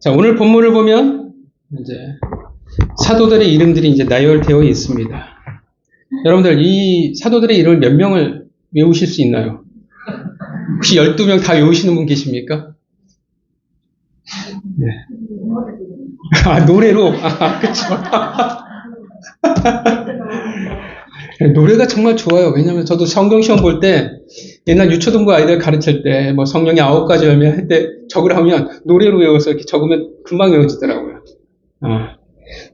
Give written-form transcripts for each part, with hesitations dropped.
자, 오늘 본문을 보면 이제 사도들의 이름들이 이제 나열되어 있습니다. 여러분들 이 사도들의 이름을 몇 명을 외우실 수 있나요? 혹시 12명 다 외우시는 분 계십니까? 네. 노래로? 그쵸. 노래가 정말 좋아요. 왜냐면 저도 성경 시험 볼 때 옛날 유초등부 아이들 가르칠 때 뭐 성령의 9가지 열매 할 때 적으라면 노래로 외워서 이렇게 적으면 금방 외워지더라고요.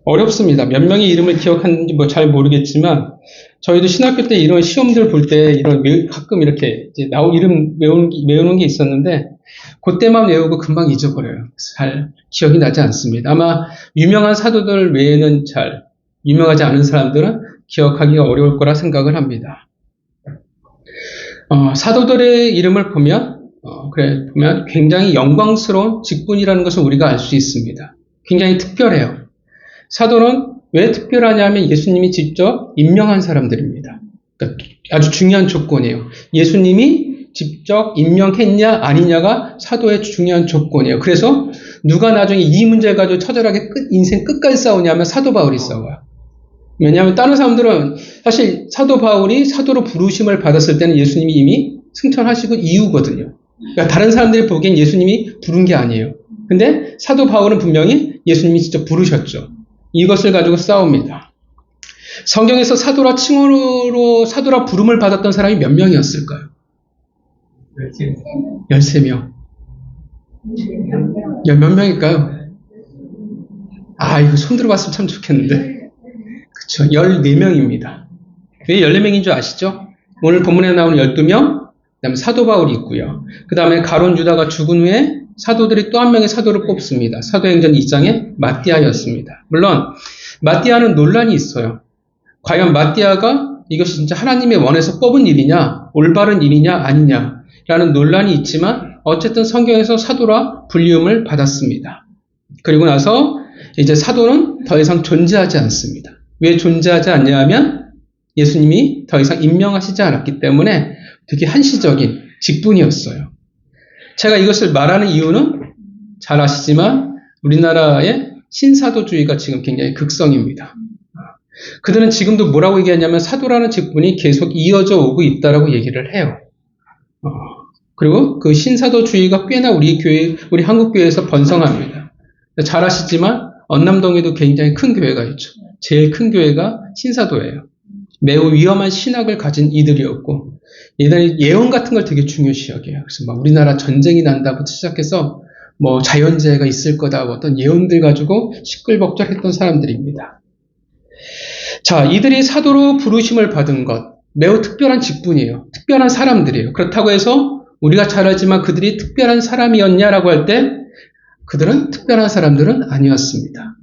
어렵습니다. 몇 명의 이름을 기억하는지 뭐 잘 모르겠지만 저희도 신학교 때 이런 시험들 볼 때 이런 가끔 이렇게 이제 이름 외우는 게 있었는데 그때만 외우고 금방 잊어버려요. 잘 기억이 나지 않습니다. 아마 유명한 사도들 외에는 잘 유명하지 않은 사람들은 기억하기가 어려울 거라 생각을 합니다. 사도들의 이름을 보면 굉장히 영광스러운 직분이라는 것을 우리가 알 수 있습니다. 굉장히 특별해요. 사도는 왜 특별하냐면 예수님이 직접 임명한 사람들입니다. 그러니까 아주 중요한 조건이에요. 예수님이 직접 임명했냐 아니냐가 사도의 중요한 조건이에요. 그래서 누가 나중에 이 문제 가지고 처절하게 인생 끝까지 싸우냐면 사도 바울이 싸워요. 왜냐하면 다른 사람들은 사실 사도 바울이 사도로 부르심을 받았을 때는 예수님이 이미 승천하시고 이후거든요. 그러니까 다른 사람들이 보기엔 예수님이 부른 게 아니에요. 근데 사도 바울은 분명히 예수님이 직접 부르셨죠. 이것을 가지고 싸웁니다. 성경에서 사도라 칭호로 사도라 부름을 받았던 사람이 몇 명이었을까요? 13명. 몇 명일까요? 이거 손 들어봤으면 참 좋겠는데. 그쵸. 14명입니다. 왜 14명인 줄 아시죠? 오늘 본문에 나오는 12명, 그 다음에 사도 바울이 있고요. 그 다음에 가룟 유다가 죽은 후에 사도들이 또 한 명의 사도를 뽑습니다. 사도행전 2장의 마띠아였습니다. 물론 마띠아는 논란이 있어요. 과연 마띠아가 이것이 진짜 하나님의 원에서 뽑은 일이냐, 올바른 일이냐 아니냐라는 논란이 있지만 어쨌든 성경에서 사도라 불리움을 받았습니다. 그리고 나서 이제 사도는 더 이상 존재하지 않습니다. 왜 존재하지 않냐 하면 예수님이 더 이상 임명하시지 않았기 때문에 되게 한시적인 직분이었어요. 제가 이것을 말하는 이유는 잘 아시지만 우리나라의 신사도주의가 지금 굉장히 극성입니다. 그들은 지금도 뭐라고 얘기하냐면 사도라는 직분이 계속 이어져 오고 있다라고 얘기를 해요. 그리고 그 신사도주의가 꽤나 우리 한국교회에서 번성합니다. 잘 아시지만 언남동에도 굉장히 큰 교회가 있죠. 제일 큰 교회가 신사도예요. 매우 위험한 신학을 가진 이들이었고, 얘들이 예언 같은 걸 되게 중요시 여겨요. 그래서 막 우리나라 전쟁이 난다부터 시작해서 뭐 자연재해가 있을 거다, 어떤 예언들 가지고 시끌벅적했던 사람들입니다. 자, 이들이 사도로 부르심을 받은 것, 매우 특별한 직분이에요. 특별한 사람들이에요. 그렇다고 해서 우리가 잘 알지만 그들이 특별한 사람이었냐라고 할 때 그들은 특별한 사람들은 아니었습니다.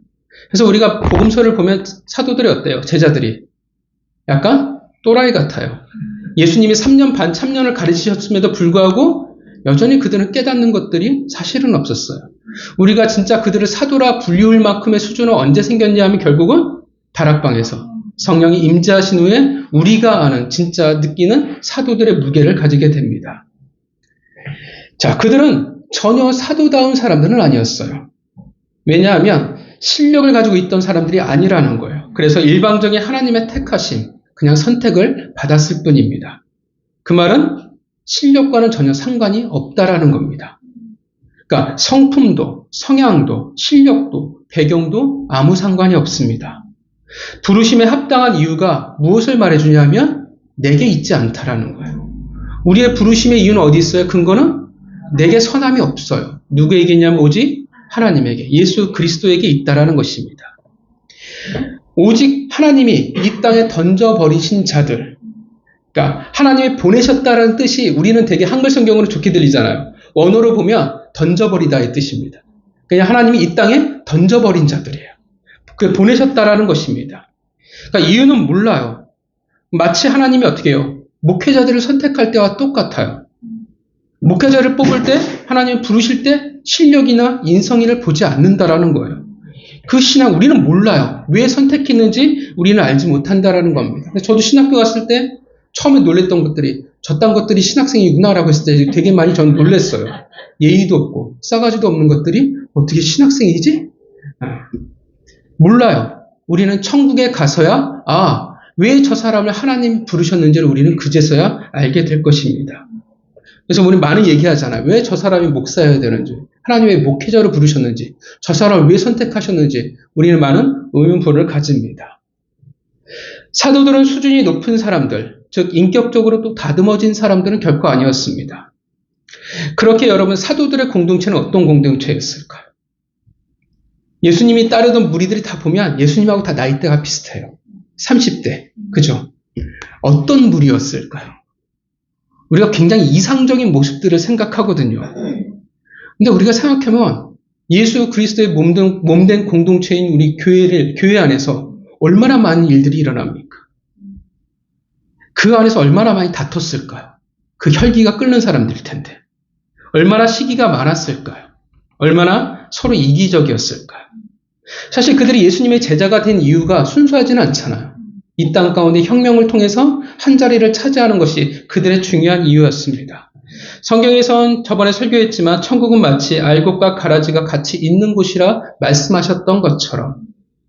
그래서 우리가 복음서를 보면 사도들이 어때요? 제자들이 약간 또라이 같아요. 예수님이 3년 반 참년을 가르치셨음에도 불구하고 여전히 그들은 깨닫는 것들이 사실은 없었어요. 우리가 진짜 그들을 사도라 불리울 만큼의 수준은 언제 생겼냐 하면 결국은 다락방에서 성령이 임재하신 후에 우리가 아는 진짜 느끼는 사도들의 무게를 가지게 됩니다. 자, 그들은 전혀 사도다운 사람들은 아니었어요. 왜냐하면 실력을 가지고 있던 사람들이 아니라는 거예요. 그래서 일방적인 하나님의 택하심, 그냥 선택을 받았을 뿐입니다. 그 말은 실력과는 전혀 상관이 없다라는 겁니다. 그러니까 성품도, 성향도, 실력도, 배경도 아무 상관이 없습니다. 부르심에 합당한 이유가 무엇을 말해주냐면 내게 있지 않다라는 거예요. 우리의 부르심의 이유는 어디 있어요? 근거는 내게 선함이 없어요. 누구에게 있냐면 오직 하나님에게, 예수 그리스도에게 있다라는 것입니다. 오직 하나님이 이 땅에 던져버리신 자들, 그러니까 하나님이 보내셨다는 뜻이 우리는 되게 한글 성경으로 좋게 들리잖아요. 원어로 보면 던져버리다의 뜻입니다. 그냥 하나님이 이 땅에 던져버린 자들이에요. 그 보내셨다라는 것입니다. 그러니까 이유는 몰라요. 마치 하나님이 어떻게 해요? 목회자들을 선택할 때와 똑같아요. 목회자를 뽑을 때 하나님이 부르실 때 실력이나 인성을 보지 않는다라는 거예요. 그 신앙 우리는 몰라요. 왜 선택했는지 우리는 알지 못한다라는 겁니다. 저도 신학교 갔을 때 처음에 놀랬던 것들이 저딴 것들이 신학생이구나라고 했을 때 되게 많이 전 놀랬어요. 예의도 없고 싸가지도 없는 것들이 어떻게 신학생이지? 몰라요. 우리는 천국에 가서야 왜 저 사람을 하나님 부르셨는지를 우리는 그제서야 알게 될 것입니다. 그래서 우리 많은 얘기하잖아요. 왜 저 사람이 목사여야 되는지, 하나님 왜 목회자로 부르셨는지, 저 사람을 왜 선택하셨는지 우리는 많은 의문부를 가집니다. 사도들은 수준이 높은 사람들, 즉 인격적으로 또 다듬어진 사람들은 결코 아니었습니다. 그렇게 여러분 사도들의 공동체는 어떤 공동체였을까요? 예수님이 따르던 무리들이 다 보면 예수님하고 다 나이대가 비슷해요. 30대. 그죠? 어떤 무리였을까요? 우리가 굉장히 이상적인 모습들을 생각하거든요. 근데 우리가 생각하면 예수 그리스도의 몸된 공동체인 우리 교회 안에서 얼마나 많은 일들이 일어납니까? 그 안에서 얼마나 많이 다퉜을까요? 그 혈기가 끓는 사람들일 텐데. 얼마나 시기가 많았을까요? 얼마나 서로 이기적이었을까요? 사실 그들이 예수님의 제자가 된 이유가 순수하지는 않잖아요. 이 땅 가운데 혁명을 통해서 한 자리를 차지하는 것이 그들의 중요한 이유였습니다. 성경에선 저번에 설교했지만 천국은 마치 알곡과 가라지가 같이 있는 곳이라 말씀하셨던 것처럼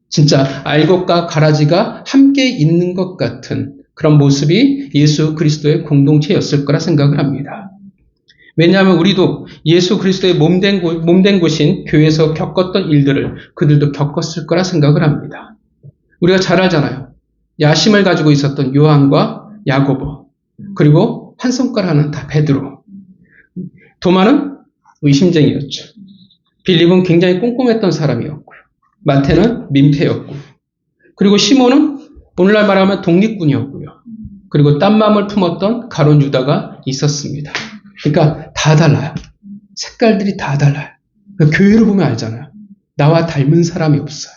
진짜 알곡과 가라지가 함께 있는 것 같은 그런 모습이 예수 그리스도의 공동체였을 거라 생각을 합니다. 왜냐하면 우리도 예수 그리스도의 몸된 곳인 교회에서 겪었던 일들을 그들도 겪었을 거라 생각을 합니다. 우리가 잘 알잖아요. 야심을 가지고 있었던 요한과 야고보, 그리고 한 손가락은 다 베드로. 도마는 의심쟁이였죠. 빌립은 굉장히 꼼꼼했던 사람이었고요. 마태는 민폐였고, 그리고 시몬은 오늘날 말하면 독립군이었고요. 그리고 딴 마음을 품었던 가룟 유다가 있었습니다. 그러니까 다 달라요. 색깔들이 다 달라요. 교회를 보면 알잖아요. 나와 닮은 사람이 없어요.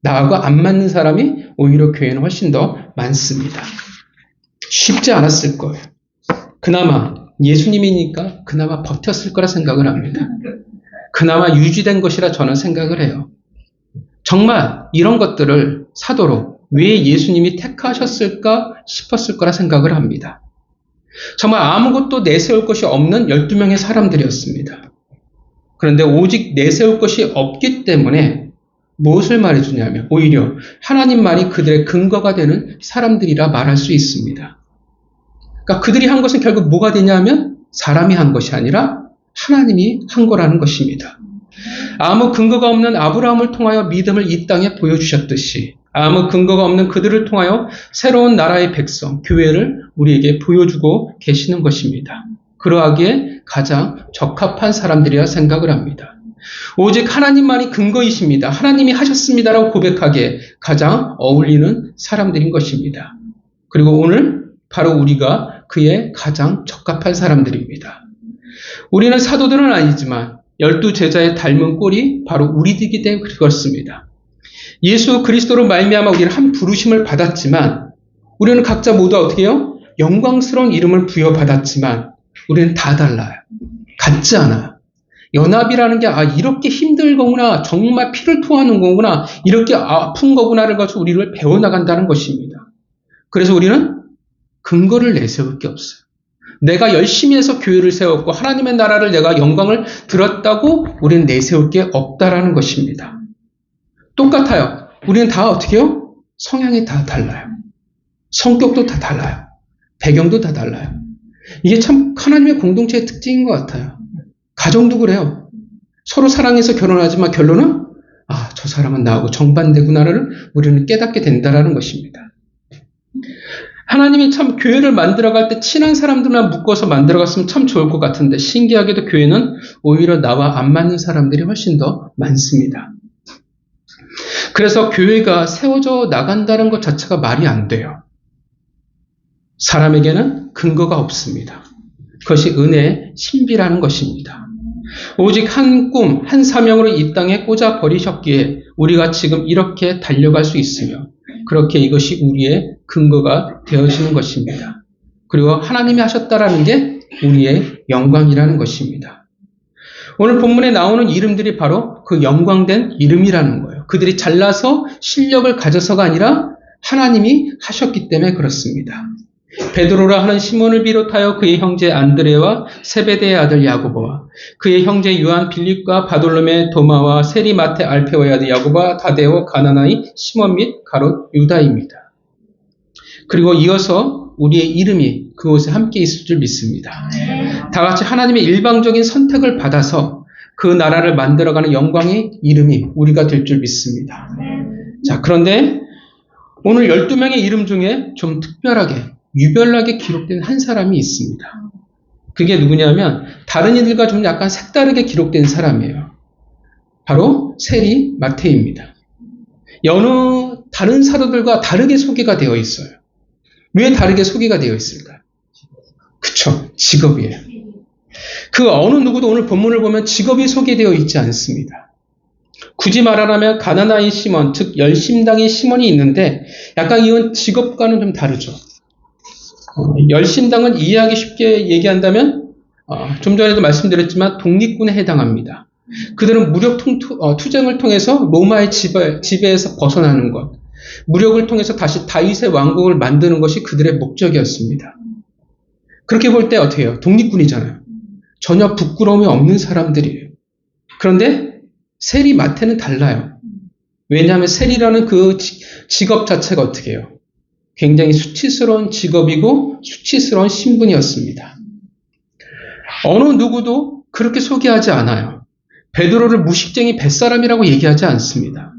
나하고 안 맞는 사람이 오히려 교회는 훨씬 더 많습니다. 쉽지 않았을 거예요. 그나마 예수님이니까 그나마 버텼을 거라 생각을 합니다. 그나마 유지된 것이라 저는 생각을 해요. 정말 이런 것들을 사도로 왜 예수님이 택하셨을까 싶었을 거라 생각을 합니다. 정말 아무것도 내세울 것이 없는 12명의 사람들이었습니다. 그런데 오직 내세울 것이 없기 때문에 무엇을 말해주냐면 오히려 하나님만이 그들의 근거가 되는 사람들이라 말할 수 있습니다. 그러니까 그들이 한 것은 결국 뭐가 되냐면 사람이 한 것이 아니라 하나님이 한 거라는 것입니다. 아무 근거가 없는 아브라함을 통하여 믿음을 이 땅에 보여주셨듯이 아무 근거가 없는 그들을 통하여 새로운 나라의 백성, 교회를 우리에게 보여주고 계시는 것입니다. 그러하기에 가장 적합한 사람들이라 생각을 합니다. 오직 하나님만이 근거이십니다. 하나님이 하셨습니다라고 고백하기에 가장 어울리는 사람들인 것입니다. 그리고 오늘 바로 우리가 그의 가장 적합한 사람들입니다. 우리는 사도들은 아니지만 12제자의 닮은 꼴이 바로 우리들이기 때문에 그렇습니다. 예수 그리스도로 말미암아 우리는 한 부르심을 받았지만 우리는 각자 모두 어떻게 해요? 영광스러운 이름을 부여받았지만 우리는 다 달라요. 같지 않아요. 연합이라는 게 이렇게 힘든 거구나, 정말 피를 토하는 거구나, 이렇게 아픈 거구나를 가지고 우리를 배워나간다는 것입니다. 그래서 우리는 근거를 내세울 게 없어요. 내가 열심히 해서 교회를 세웠고 하나님의 나라를 내가 영광을 들었다고 우리는 내세울 게 없다라는 것입니다. 똑같아요. 우리는 다 어떻게 해요? 성향이 다 달라요. 성격도 다 달라요. 배경도 다 달라요. 이게 참 하나님의 공동체의 특징인 것 같아요. 가정도 그래요. 서로 사랑해서 결혼하지만 결론은 저 사람은 나하고 정반대구나를 우리는 깨닫게 된다라는 것입니다. 하나님이 참 교회를 만들어갈 때 친한 사람들만 묶어서 만들어갔으면 참 좋을 것 같은데 신기하게도 교회는 오히려 나와 안 맞는 사람들이 훨씬 더 많습니다. 그래서 교회가 세워져 나간다는 것 자체가 말이 안 돼요. 사람에게는 근거가 없습니다. 그것이 은혜의 신비라는 것입니다. 오직 한 꿈, 한 사명으로 이 땅에 꽂아 버리셨기에 우리가 지금 이렇게 달려갈 수 있으며 그렇게 이것이 우리의 근거가 되어지는 것입니다. 그리고 하나님이 하셨다라는 게 우리의 영광이라는 것입니다. 오늘 본문에 나오는 이름들이 바로 그 영광된 이름이라는 거예요. 그들이 잘나서 실력을 가져서가 아니라 하나님이 하셨기 때문에 그렇습니다. 베드로라 하는 시몬을 비롯하여 그의 형제 안드레와 세베대의 아들 야고보와 그의 형제 요한 빌립과 바돌로메 도마와 세리 마테 알페오의 아들 야고보와 다데오 가나나이 시몬 및 가롯 유다입니다. 그리고 이어서 우리의 이름이 그곳에 함께 있을 줄 믿습니다. 다 같이 하나님의 일방적인 선택을 받아서 그 나라를 만들어가는 영광의 이름이 우리가 될 줄 믿습니다. 자, 그런데 오늘 12명의 이름 중에 좀 특별하게 유별나게 기록된 한 사람이 있습니다. 그게 누구냐면 다른 이들과 좀 약간 색다르게 기록된 사람이에요. 바로 세리 마테입니다. 여느 다른 사도들과 다르게 소개가 되어 있어요. 왜 다르게 소개가 되어 있을까요? 그쵸, 직업이에요. 그 어느 누구도 오늘 본문을 보면 직업이 소개되어 있지 않습니다. 굳이 말하자면 가나나인 시몬, 즉 열심당의 시몬이 있는데 약간 이건 직업과는 좀 다르죠. 열심당은 이해하기 쉽게 얘기한다면 좀 전에도 말씀드렸지만 독립군에 해당합니다. 그들은 무력 투쟁을 통해서 로마의 지배에서 벗어나는 것, 무력을 통해서 다시 다윗의 왕국을 만드는 것이 그들의 목적이었습니다. 그렇게 볼 때 어떻게 해요? 독립군이잖아요. 전혀 부끄러움이 없는 사람들이에요. 그런데 세리 마테는 달라요. 왜냐하면 세리라는 그 직업 자체가 어떻게 해요? 굉장히 수치스러운 직업이고 수치스러운 신분이었습니다. 어느 누구도 그렇게 소개하지 않아요. 베드로를 무식쟁이 뱃사람이라고 얘기하지 않습니다.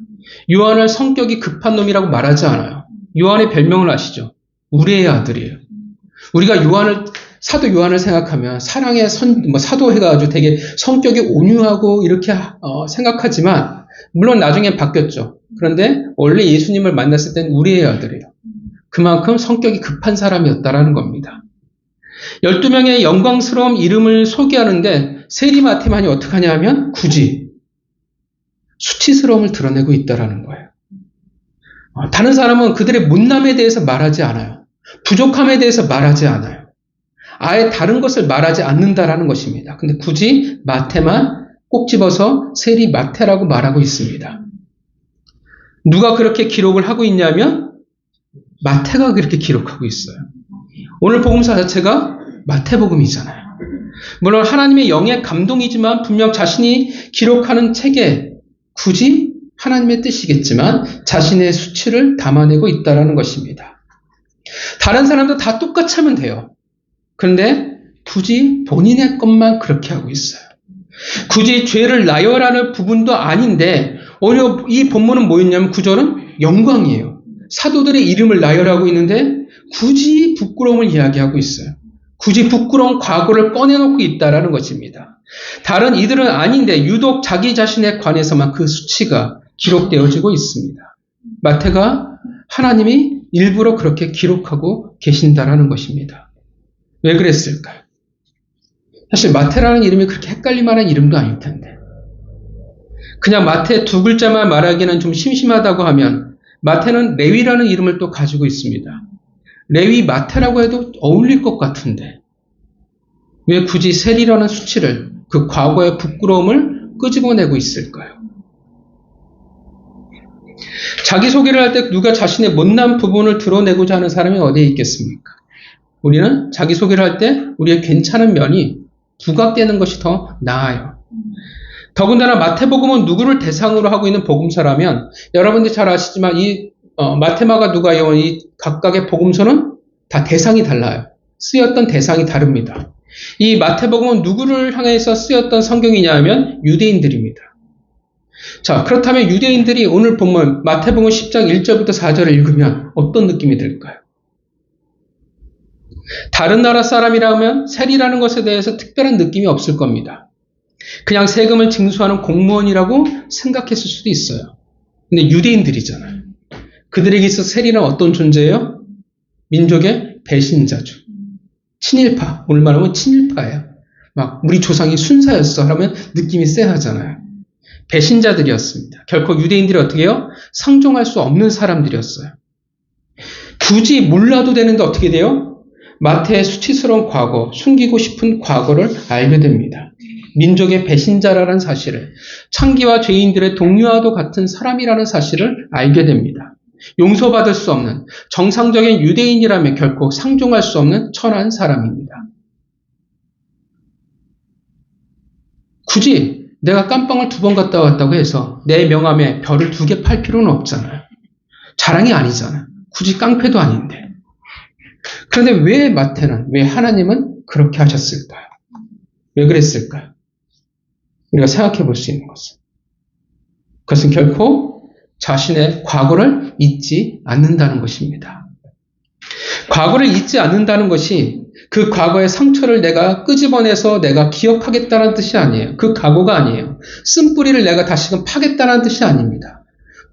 요한을 성격이 급한 놈이라고 말하지 않아요. 요한의 별명을 아시죠? 우레의 아들이에요. 우리가 사도 요한을 생각하면 사랑의 사도해가지고 되게 성격이 온유하고 이렇게 생각하지만 물론 나중에 바뀌었죠. 그런데 원래 예수님을 만났을 땐 우레의 아들이에요. 그만큼 성격이 급한 사람이었다라는 겁니다. 12명의 영광스러운 이름을 소개하는데 세리마테만이 어떻게 하냐 하면 굳이 수치스러움을 드러내고 있다라는 거예요. 다른 사람은 그들의 못남에 대해서 말하지 않아요. 부족함에 대해서 말하지 않아요. 아예 다른 것을 말하지 않는다라는 것입니다. 근데 굳이 마테만 꼭 집어서 세리마테라고 말하고 있습니다. 누가 그렇게 기록을 하고 있냐면 마테가 그렇게 기록하고 있어요. 오늘 복음서 자체가 마태복음이잖아요. 물론 하나님의 영의 감동이지만 분명 자신이 기록하는 책에 굳이 하나님의 뜻이겠지만 자신의 수치를 담아내고 있다는 것입니다. 다른 사람도 다 똑같이 하면 돼요. 그런데 굳이 본인의 것만 그렇게 하고 있어요. 굳이 죄를 나열하는 부분도 아닌데 오히려 이 본문은 뭐였냐면 구절은 영광이에요. 사도들의 이름을 나열하고 있는데 굳이 부끄러움을 이야기하고 있어요. 굳이 부끄러운 과거를 꺼내놓고 있다라는 것입니다. 다른 이들은 아닌데 유독 자기 자신에 관해서만 그 수치가 기록되어지고 있습니다. 마태가 하나님이 일부러 그렇게 기록하고 계신다라는 것입니다. 왜 그랬을까요? 사실 마태라는 이름이 그렇게 헷갈릴 만한 이름도 아닐 텐데 그냥 마태 두 글자만 말하기는 좀 심심하다고 하면 마태는 레위라는 이름을 또 가지고 있습니다. 레위 마태라고 해도 어울릴 것 같은데 왜 굳이 세리라는 수치를 그 과거의 부끄러움을 끄집어내고 있을까요? 자기소개를 할 때 누가 자신의 못난 부분을 드러내고자 하는 사람이 어디에 있겠습니까? 우리는 자기소개를 할 때 우리의 괜찮은 면이 부각되는 것이 더 나아요. 더군다나 마태복음은 누구를 대상으로 하고 있는 복음서라면 여러분들이 잘 아시지만 이 마테마가 누가요? 이 각각의 복음서는 다 대상이 달라요. 쓰였던 대상이 다릅니다. 이 마태복음은 누구를 향해서 쓰였던 성경이냐 하면 유대인들입니다. 자, 그렇다면 유대인들이 오늘 본문 마태복음 10장 1절부터 4절을 읽으면 어떤 느낌이 들까요? 다른 나라 사람이라면 세리라는 것에 대해서 특별한 느낌이 없을 겁니다. 그냥 세금을 징수하는 공무원이라고 생각했을 수도 있어요. 근데 유대인들이잖아요. 그들에게 있어서 세리는 어떤 존재예요? 민족의 배신자죠. 친일파. 오늘 말하면 친일파예요. 막 우리 조상이 순사였어 하면 느낌이 쎄하잖아요. 배신자들이었습니다. 결코 유대인들이 어떻게 해요? 상종할 수 없는 사람들이었어요. 굳이 몰라도 되는데 어떻게 돼요? 마태의 수치스러운 과거, 숨기고 싶은 과거를 알게 됩니다. 민족의 배신자라는 사실을, 창기와 죄인들의 동료와도 같은 사람이라는 사실을 알게 됩니다. 용서받을 수 없는 정상적인 유대인이라면 결코 상종할 수 없는 천한 사람입니다. 굳이 내가 깜빵을 2번 갔다 왔다고 해서 내 명함에 별을 2개 팔 필요는 없잖아요. 자랑이 아니잖아요. 굳이 깡패도 아닌데. 그런데 왜 마태는, 왜 하나님은 그렇게 하셨을까요? 왜 그랬을까요? 우리가 생각해 볼 수 있는 것은, 그것은 결코 자신의 과거를 잊지 않는다는 것입니다. 과거를 잊지 않는다는 것이 그 과거의 상처를 내가 끄집어내서 내가 기억하겠다는 뜻이 아니에요. 그 각오가 아니에요. 쓴뿌리를 내가 다시금 파겠다는 뜻이 아닙니다.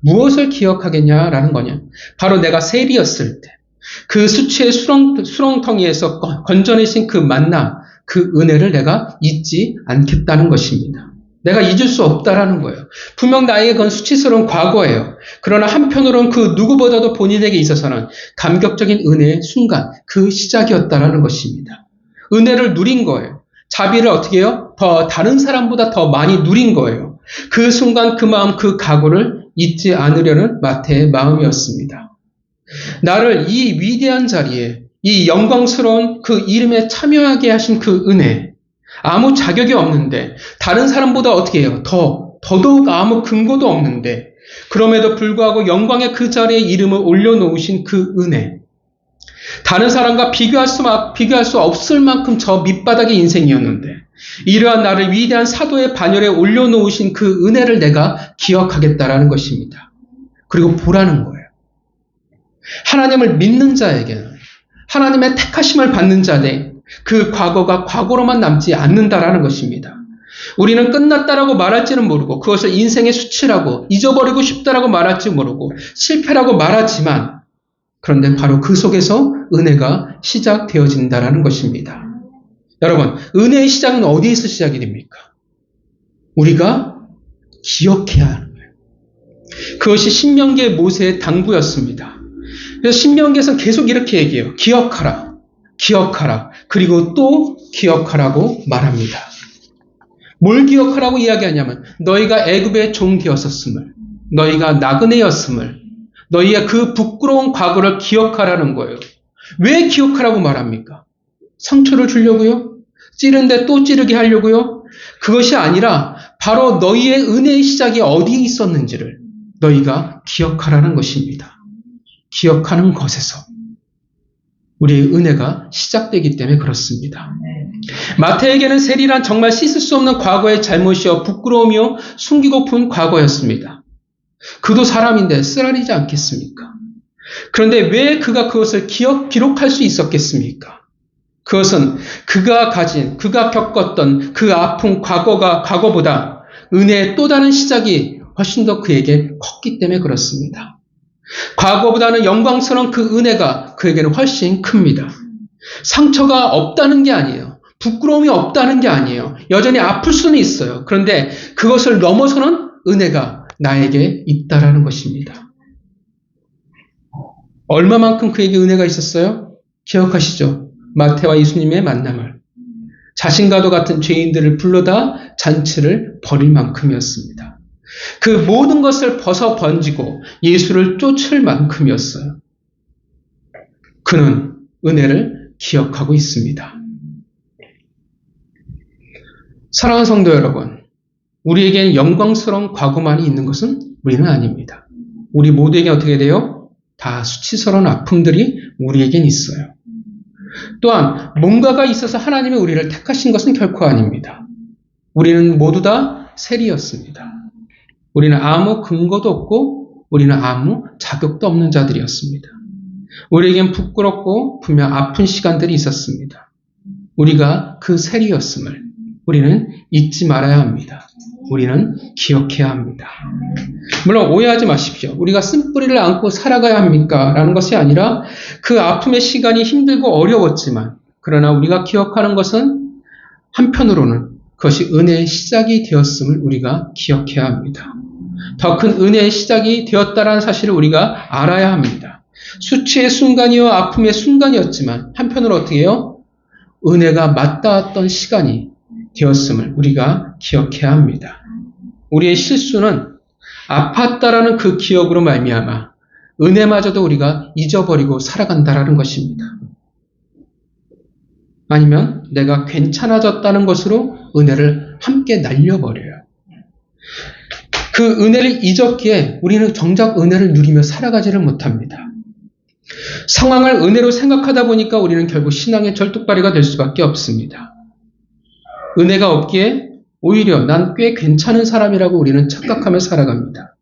무엇을 기억하겠냐라는 거냐. 바로 내가 세리였을 때 그 수치의 수렁텅이에서 건져내신 그 만남, 그 은혜를 내가 잊지 않겠다는 것입니다. 내가 잊을 수 없다라는 거예요. 분명 나에게 그건 수치스러운 과거예요. 그러나 한편으로는 그 누구보다도 본인에게 있어서는 감격적인 은혜의 순간, 그 시작이었다라는 것입니다. 은혜를 누린 거예요. 자비를 어떻게 해요? 다른 사람보다 더 많이 누린 거예요. 그 순간 그 마음, 그 각오를 잊지 않으려는 마태의 마음이었습니다. 나를 이 위대한 자리에, 이 영광스러운 그 이름에 참여하게 하신 그 은혜, 아무 자격이 없는데, 다른 사람보다 어떻게 해요? 더더욱 아무 근거도 없는데, 그럼에도 불구하고 영광의 그 자리에 이름을 올려놓으신 그 은혜, 다른 사람과 비교할 수 없을 만큼 저 밑바닥의 인생이었는데, 이러한 나를 위대한 사도의 반열에 올려놓으신 그 은혜를 내가 기억하겠다라는 것입니다. 그리고 보라는 거예요. 하나님을 믿는 자에게는, 하나님의 택하심을 받는 자에 그 과거가 과거로만 남지 않는다라는 것입니다. 우리는 끝났다라고 말할지는 모르고, 그것을 인생의 수치라고, 잊어버리고 싶다라고 말할지 모르고, 실패라고 말하지만, 그런데 바로 그 속에서 은혜가 시작되어진다라는 것입니다. 여러분, 은혜의 시작은 어디에서 시작이 됩니까? 우리가 기억해야 하는 거예요. 그것이 신명기의 모세의 당부였습니다. 그래서 신명기에서는 계속 이렇게 얘기해요. 기억하라, 기억하라, 그리고 또 기억하라고 말합니다. 뭘 기억하라고 이야기하냐면, 너희가 애굽의 종 되었었음을, 너희가 나그네였음을, 너희의 그 부끄러운 과거를 기억하라는 거예요. 왜 기억하라고 말합니까? 상처를 주려고요? 찌른데 또 찌르게 하려고요? 그것이 아니라 바로 너희의 은혜의 시작이 어디에 있었는지를 너희가 기억하라는 것입니다. 기억하는 것에서 우리의 은혜가 시작되기 때문에 그렇습니다. 마태에게는 세리란 정말 씻을 수 없는 과거의 잘못이요, 부끄러움이요, 숨기고픈 과거였습니다. 그도 사람인데 쓰라리지 않겠습니까? 그런데 왜 그가 그것을 기록할 수 있었겠습니까? 그것은 그가 겪었던 그 아픈 과거보다 은혜의 또 다른 시작이 훨씬 더 그에게 컸기 때문에 그렇습니다. 과거보다는 영광스러운 그 은혜가 그에게는 훨씬 큽니다. 상처가 없다는 게 아니에요. 부끄러움이 없다는 게 아니에요. 여전히 아플 수는 있어요. 그런데 그것을 넘어서는 은혜가 나에게 있다라는 것입니다. 얼마만큼 그에게 은혜가 있었어요? 기억하시죠? 마태와 예수님의 만남을. 자신과도 같은 죄인들을 불러다 잔치를 벌일 만큼이었습니다. 그 모든 것을 벗어 번지고 예수를 쫓을 만큼이었어요. 그는 은혜를 기억하고 있습니다. 사랑하는 성도 여러분, 우리에겐 영광스러운 과거만이 있는 것은 우리는 아닙니다. 우리 모두에게 어떻게 돼요? 다 수치스러운 아픔들이 우리에겐 있어요. 또한 뭔가가 있어서 하나님이 우리를 택하신 것은 결코 아닙니다. 우리는 모두 다 세리였습니다. 우리는 아무 근거도 없고 우리는 아무 자격도 없는 자들이었습니다. 우리에겐 부끄럽고 분명 아픈 시간들이 있었습니다. 우리가 그 세리였음을 우리는 잊지 말아야 합니다. 우리는 기억해야 합니다. 물론 오해하지 마십시오. 우리가 쓴뿌리를 안고 살아가야 합니까? 라는 것이 아니라 그 아픔의 시간이 힘들고 어려웠지만, 그러나 우리가 기억하는 것은 한편으로는 그것이 은혜의 시작이 되었음을 우리가 기억해야 합니다. 더 큰 은혜의 시작이 되었다는 사실을 우리가 알아야 합니다. 수치의 순간이요, 아픔의 순간이었지만 한편으로 어떻게 해요? 은혜가 맞닿았던 시간이 되었음을 우리가 기억해야 합니다. 우리의 실수는 아팠다라는 그 기억으로 말미암아 은혜마저도 우리가 잊어버리고 살아간다라는 것입니다. 아니면 내가 괜찮아졌다는 것으로 은혜를 함께 날려버려요. 그 은혜를 잊었기에 우리는 정작 은혜를 누리며 살아가지를 못합니다. 상황을 은혜로 생각하다 보니까 우리는 결국 신앙의 절뚝발이가 될 수밖에 없습니다. 은혜가 없기에 오히려 난 꽤 괜찮은 사람이라고 우리는 착각하며 살아갑니다.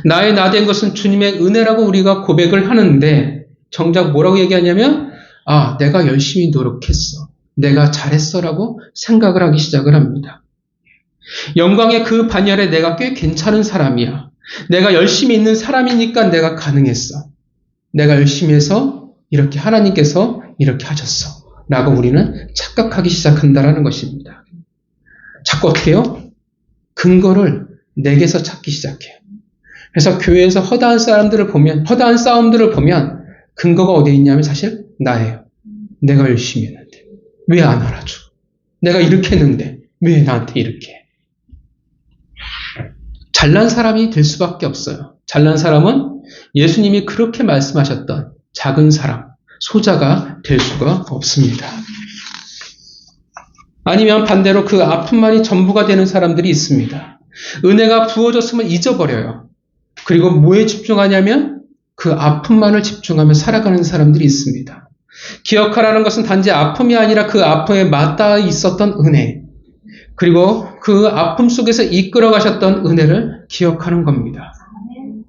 나의 나된 것은 주님의 은혜라고 우리가 고백을 하는데 정작 뭐라고 얘기하냐면 내가 열심히 노력했어. 내가 잘했어라고 생각을 하기 시작을 합니다. 영광의 그 반열에 내가 꽤 괜찮은 사람이야. 내가 열심히 있는 사람이니까 내가 가능했어. 내가 열심히 해서 이렇게 하나님께서 이렇게 하셨어. 라고 우리는 착각하기 시작한다는 것입니다. 자꾸 어떻게 해요? 근거를 내게서 찾기 시작해요. 그래서 교회에서 허다한 싸움들을 보면 근거가 어디에 있냐면 사실 나예요. 내가 열심히 했는데 왜 안 알아줘? 내가 이렇게 했는데 왜 나한테 이렇게 해? 잘난 사람이 될 수밖에 없어요. 잘난 사람은 예수님이 그렇게 말씀하셨던 작은 사람, 소자가 될 수가 없습니다. 아니면 반대로 그 아픔만이 전부가 되는 사람들이 있습니다. 은혜가 부어졌음을 잊어버려요. 그리고 뭐에 집중하냐면 그 아픔만을 집중하며 살아가는 사람들이 있습니다. 기억하라는 것은 단지 아픔이 아니라 그 아픔에 맞닿아 있었던 은혜, 그리고 그 아픔 속에서 이끌어 가셨던 은혜를 기억하는 겁니다.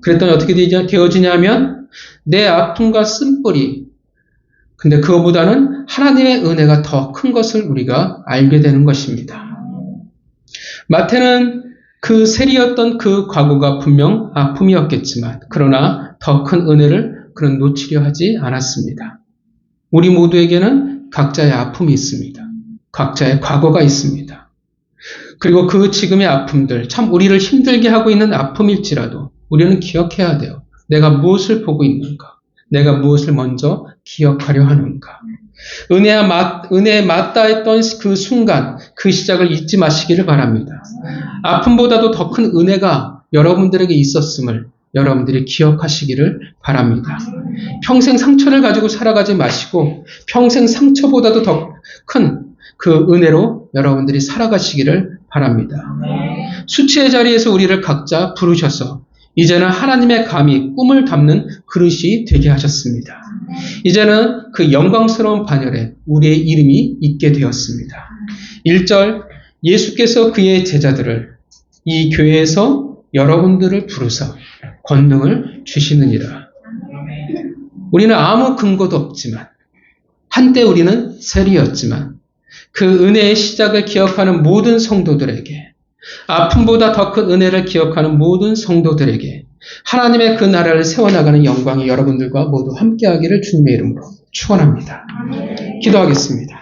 그랬더니 어떻게 되어지냐면 내 아픔과 쓴뿌리, 근데 그거보다는 하나님의 은혜가 더 큰 것을 우리가 알게 되는 것입니다. 마태는 그 세리였던 그 과거가 분명 아픔이었겠지만 그러나 더 큰 은혜를 그는 놓치려 하지 않았습니다. 우리 모두에게는 각자의 아픔이 있습니다. 각자의 과거가 있습니다. 그리고 그 지금의 아픔들, 참 우리를 힘들게 하고 있는 아픔일지라도 우리는 기억해야 돼요. 내가 무엇을 보고 있는가? 내가 무엇을 먼저 기억하려 하는가? 은혜에 맞닿았던 그 순간, 그 시작을 잊지 마시기를 바랍니다. 아픔보다도 더 큰 은혜가 여러분들에게 있었음을 여러분들이 기억하시기를 바랍니다. 평생 상처를 가지고 살아가지 마시고 평생 상처보다도 더 큰 그 은혜로 여러분들이 살아가시기를 바랍니다. 수치의 자리에서 우리를 각자 부르셔서 이제는 하나님의 감히 꿈을 담는 그릇이 되게 하셨습니다. 이제는 그 영광스러운 반열에 우리의 이름이 있게 되었습니다. 1절, 예수께서 그의 제자들을 이 교회에서 여러분들을 부르사 권능을 주시느니라. 우리는 아무 근거도 없지만 한때 우리는 세리였지만 그 은혜의 시작을 기억하는 모든 성도들에게, 아픔보다 더 큰 은혜를 기억하는 모든 성도들에게 하나님의 그 나라를 세워나가는 영광이 여러분들과 모두 함께하기를 주님의 이름으로 축원합니다. 기도하겠습니다.